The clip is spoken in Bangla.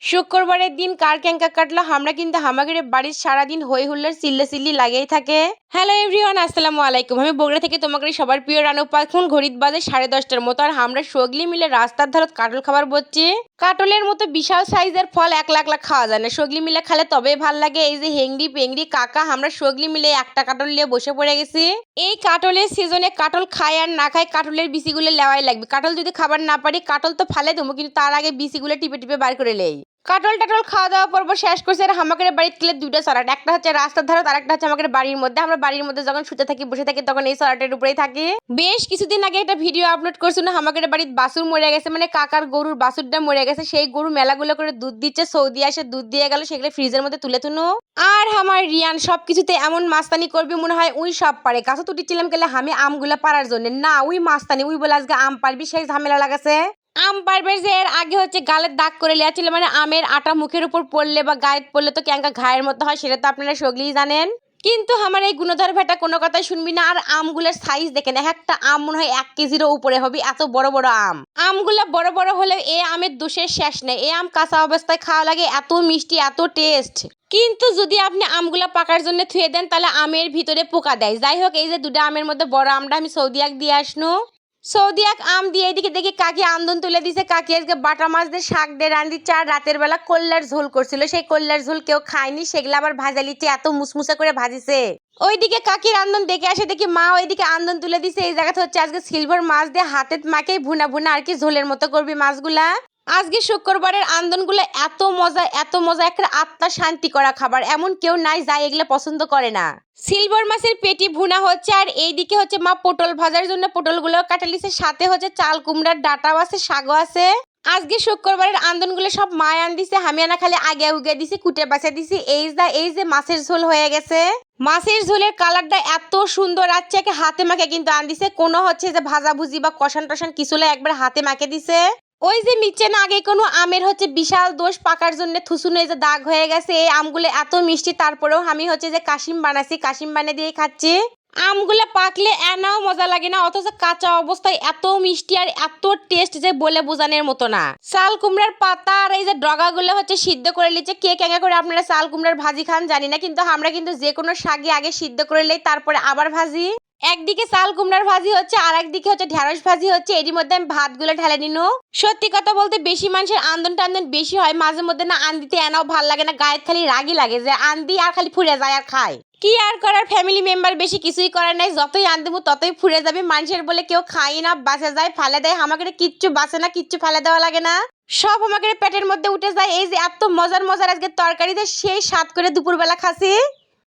শুক্রবারের দিন কার ক্যাঙ্কা কাটলো আমরা কিন্তু হামাগুড়ি বাড়ির সারাদিন হই হুল্লোড় চিল্লাচিল্লি লাগেই থাকে। হ্যালো এভরিওয়ান, আসসালামু আলাইকুম। আমি বগুড়া থেকে তোমাকে সবার প্রিয় রানু পাখুন। ঘড়িত বাজে 10:30টার মতো আর আমরা সগলি মিলে রাস্তার ধারত কাটল খাবার বসছি। কাটলের মতো বিশাল সাইজের ফল একলা একলা খাওয়া যায় না, সগলি মিলে খালে তবেই ভাল লাগে। এই যে হেংড়ি পেংড়ি কাকা আমরা সগলি মিলে একটা কাটল নিয়ে বসে পড়ে গেছি। এই কাটলের সিজনে কাটল খায় আর না খায় কাটলের বিচিগুলো লেওয়াই লাগবে। কাটল যদি খাবার না পারি কাটল তো ফালে দেবো, কিন্তু তার আগে বিচিগুলো টিপে টিপে বার করে লেই। কাটল টাটল খাওয়া দাওয়া পর্ব শেষ করছে আর আমাদের বাড়িতে গেলে দুইটা সরাট, একটা হচ্ছে রাস্তার ধারে আর একটা হচ্ছে আমাদের বাড়ির মধ্যে। আমরা বাড়ির মধ্যে যখন শুতে থাকি বসে থাকি তখন এই সরাটের উপরেই থাকি। বেশ কিছুদিন আগে একটা ভিডিও আপলোড করছিল না, আমাদের বাড়িতে বাছুর মরে গেছে, মানে কাকার গরুর বাছুরটা মরে গেছে। সেই গরু মেলাগুলো করে দুধ দিচ্ছে, সৌদি আসে দুধ দিয়ে গেল, সেগুলো ফ্রিজের মধ্যে তুলে তুনো। আর আমার রিয়ান সবকিছুতে এমন মাস্তানি করবে মনে হয় উই সব পারে। গাছ তুটিছিলাম গেলে আমি আমগুলা পারার জন্য, না উই মাস্তানি, উই বলে আজকে আম পারবি, সেই ঝামেলা লাগাছে। আম পারবে যে এর আগে হচ্ছে গালের দাগ করে লিয়াছিল, মানে আমের আটা মুখের উপর পড়লে বা গায়ে পড়লে তো ক্যাঙ্কা ঘায়ের মতো হয়, সেটা তো আপনারা সগলিই জানেন। কিন্তু আমার এই গুণধর ভেটা কোনো কথাই শুনবি না। আর আমগুলোর সাইজ দেখেন, একটা আম মনে হয় 1 কেজিরও উপরে হবে, এত বড় বড় আম। আমগুলো বড় বড় হলেও এ আমের দোষের শেষ নেই। এ আম কাঁচা অবস্থায় খাওয়া লাগে, এত মিষ্টি এত টেস্ট। কিন্তু যদি আপনি আমগুলা পাকার জন্য থুয়ে দেন তাহলে আমের ভিতরে পোকা দেয়। যাই হোক, এই যে দুটো আমের মধ্যে বড় আমটা আমি সৌদিয়াক দিয়ে আসনো। সৌদিয়াক আম দিয়ে এদিকে দেখি কাকি আন্দন তুলে দিছে। কাকি আজকে বাটা মাছ দিয়ে শাক দিয়ে রান্দি চার, রাতের বেলা কল্লার ঝোল করছিল, সেই কল্লার ঝোল কেউ খায়নি, সেগুলো আবার ভাজা লিচে এত মুসমুসা করে ভাজিছে। ওইদিকে কাকির আন্দন দেখে আসে দেখি মা ওইদিকে আন্দন তুলে দিছে। এই জায়গাতে হচ্ছে আজকে সিলভার মাছ দিয়ে হাতের মাকেই ভুনা ভুনা আর কি ঝোলের মতো করবি মাছগুলা। আজকে শুক্রবারের আন্দনগুলো এত মজা একটা আত্মা শান্তি করা খাবার, এমন কেউ নাই যা এগুলো পছন্দ করে না। সিলভার মাছের পেটি ভুনা হচ্ছে আর এইদিকে হচ্ছে মা পটল ভাজার জন্য পটলগুলো কাটা লিছে, সাথে হচ্ছে চাল কুমড়ার ডাটাও আছে, শাকও আছে। আজকে শুক্রবারের আন্দনগুলো সব মা আন দিছে, আমি আনা খালি আগে উগে দিছি, কুটে বাছা দিছি। এই যে মাছের ঝোল হয়ে গেছে। মাছের ঝোলের কালারটা এত সুন্দর আসছে, হাতে মাখে কিন্তু আন দিছে, কোনো হচ্ছে যে ভাজাভুজি বা কষান টষান কিছুলে একবার হাতে মাখে দিছে। ওই যে নিচে না আগে কোনো আমের হচ্ছে বিশাল দোষ পাকার জন্য থুসুনে যে দাগ হয়ে গেছে। এই আমগুলো এত মিষ্টি, তারপরেও আমি হচ্ছে যে কাশিম বানাচ্ছি, কাশিম বানিয়ে দিয়ে খাচ্ছি। আমগুলো পাকলে এনাও মজা লাগে না, অথচ কাঁচা অবস্থায় এত মিষ্টি আর এত টেস্ট যে বলে বোঝানোর মতো না। চাল কুমড়ার পাতা আর এই যে ডগাগুলো হচ্ছে সিদ্ধ করে নিচ্ছে। কে কেঙ্গা করে আপনারা চাল কুমড়ার ভাজি খান জানি না, কিন্তু আমরা কিন্তু যে কোনো শাকে আগে সিদ্ধ করে নেই, তারপরে আবার ভাজি। একদিকে চাল কুমড়ার ভাজি হচ্ছে আর একদিকে হচ্ছে ঢেঁড়স ভাজি হচ্ছে, এরই মধ্যে আমি ভাতগুলো ঢেলে নিনো। সত্যি কথা বলতে বেশি মানুষের আন্দন টান্দন বেশি হয়, মাঝে মধ্যে না আন দিতে এনাও ভাল লাগে না, গায়ে খালি রাগই লাগে যে আন দি আর খালি ফুরে যায় আর খায়। কি আর করার, ফ্যামিলি মেম্বার বেশি কিছুই করার নাই, যতই আন দেবো ততই ফুরে যাবে। মানুষের বলে কেউ খাই না, বাঁচে যায়, ফালে দেয়। আমাকে কিচ্ছু বাঁচে না, কিচ্ছু ফেলে দেওয়া লাগে না, সব আমাকে পেটের মধ্যে উঠে যায়। এই যে এত মজার মজার আজকে তরকারিতে সেই স্বাদ করে দুপুরবেলা খাসি।